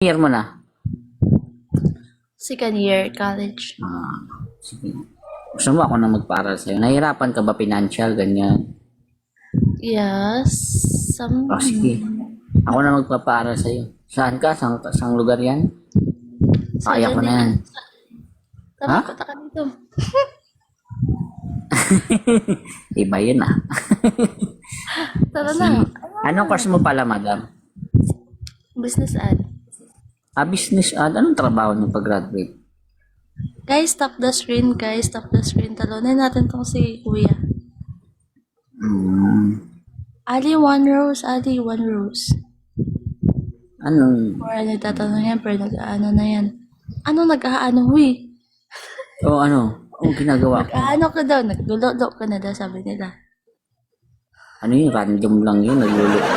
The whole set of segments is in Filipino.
Year mo na? Second year college. Sige. Gusto mo ako na magpaaral sa'yo? Nahihirapan ka ba financial, ganyan? Yes. Sige. Ako na magpapaaral sa'yo. Saan ka? Saan lugar yan? Kaya ko na yan. Tama, punta ka dito. Iba yun Tara na. Anong course mo pala, madam? Business ad. Business ad. Anong trabaho niyo pag-graduate? Guys, stop the screen. Guys, stop the screen. Talunin natin tong si Kuya. Ali, 1 rose. Ali, 1 rose. Anong? Or nagtatanong yan, pero nag-aano na yan. Ano nag-aano, huy? Ano? Anong ginagawa ko? Nag-aano ka daw, naglulo ka na daw, sabi nila. Ano yun? Random lang yun. Nagluluto.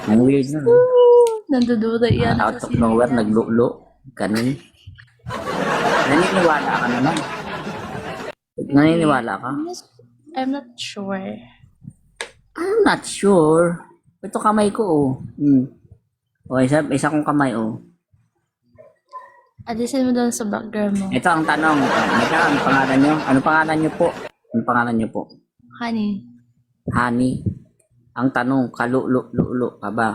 Ang weird na. No? Nandudura yan. Out of nowhere, naglulo. Ganun. Naniniwala ka naman. Naniniwala ka? I'm not sure. I'm not sure. Ito kamay ko, oh. Isa kong kamay, oh. Alisin mo doon sa background mo. Ito ang tanong. Ano pangalan nyo? Ano pangalan nyo po? Ano pangalan nyo po? Honey. Honey. Ang tanong, kalulo ka ba?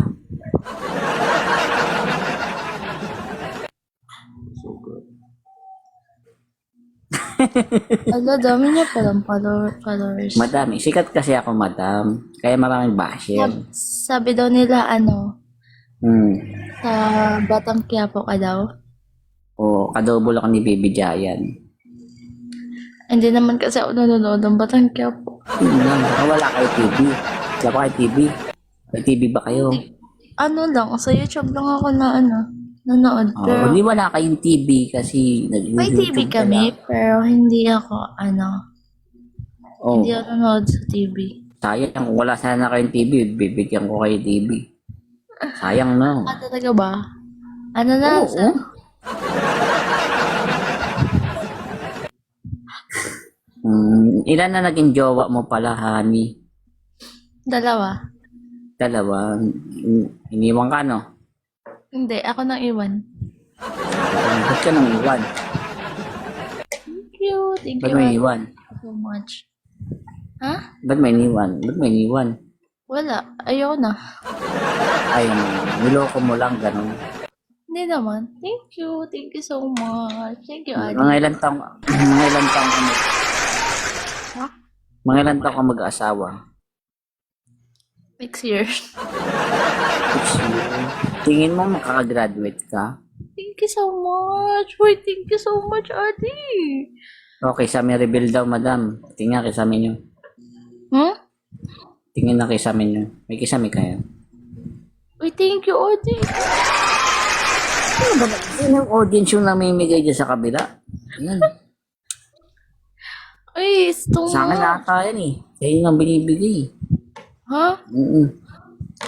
So good. Ala, dami niya palang followers. Madam, sikat kasi ako, madam. Kaya maraming basher. Sabi daw nila, sa Batang Quiapo ka daw. O, kadouble ako ni Baby Giant. Hindi naman kasi ako nanonood ng Batang Quiapo. Yun lang, baka wala kayo TV. Wala pa kayo TV. May TV ba kayo? Ano lang, sa YouTube lang ako nanonood. Pero Hindi wala kayong TV kasi may TV kami, pero hindi ako, hindi ako nanonood sa TV. Sayang, kung wala sana kayong TV, bibigyan ko kayo TV. Sayang na. Talaga ba? Ano na? Oo. Ilan na naging jowa mo pala, honey? Dalawa. Iniwan ka, no? Hindi, ako nang iwan. Ba't ka nang iwan? Thank you. Thank Ba't you may iwan? so much. Ha? Ba't may iniwan? Wala. Ayoko na. Ay, niloko mo lang, ganun. Hindi naman. Thank you. Thank you so much. Thank you, Adi. Mga ilang taong ka Ha? Mga ilang taong ka mag-aasawa? Next year. Tingin mo makakagraduate ka? Thank you so much. Wait, thank you so much, Adi. Okay, sa may reveal daw, madam. Tingnan kisame nyo. Tingin na kisame nyo. May kisame kayo. Wait, thank you, Adi. Ano ba? Sino yung audience yung namimigay dyan sa kabila? Yan. Ay, gusto Sa akin mo. ata yan eh. Sa'yo nang binibigay. Ha?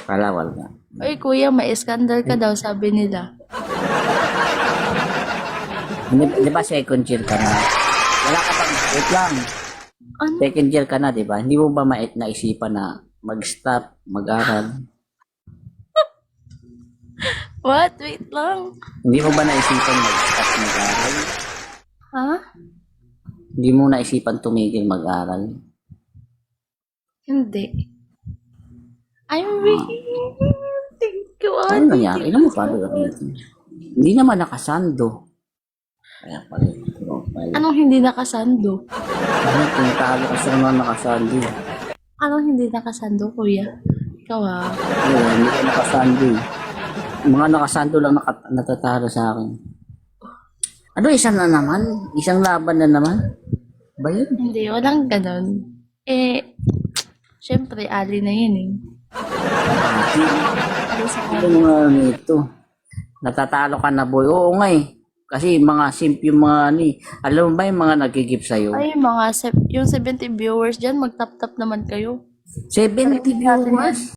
Kalawal ka. Ay, kuya, may scandal ka daw, sabi nila. Di ba second year ka na? Wala ka bang, wait lang. Ano? Second year ka na, di ba? Hindi mo ba naisipan na mag-stop, mag-aral? What? Wait lang. Hindi mo ba naisipan mag-stop, mag-aral? Ha? Hindi mo naisipan tumigil mag-aral? Hindi. I'm really... Thank you, Adi. Ano nangyari? Ilan mo pa Hindi naman nakasando. Kaya pala. Anong hindi nakasando? Tinatalo kasi ako na nakasando. Anong hindi nakasando, kuya? Ikaw Hindi ko nakasando. Mga nakasando lang natatalo sa akin. Ano, isang na naman? Isang laban na naman? Ba yun? Hindi, walang ganon. Syempre, Ali na yun eh. Ano mga ito? Natatalo ka na, boy. Oo nga eh. Kasi mga simp yung mga alam mo ba yung mga nagigip sa'yo? Ay, yung 70 viewers dyan, mag-tap-tap naman kayo. 70 viewers?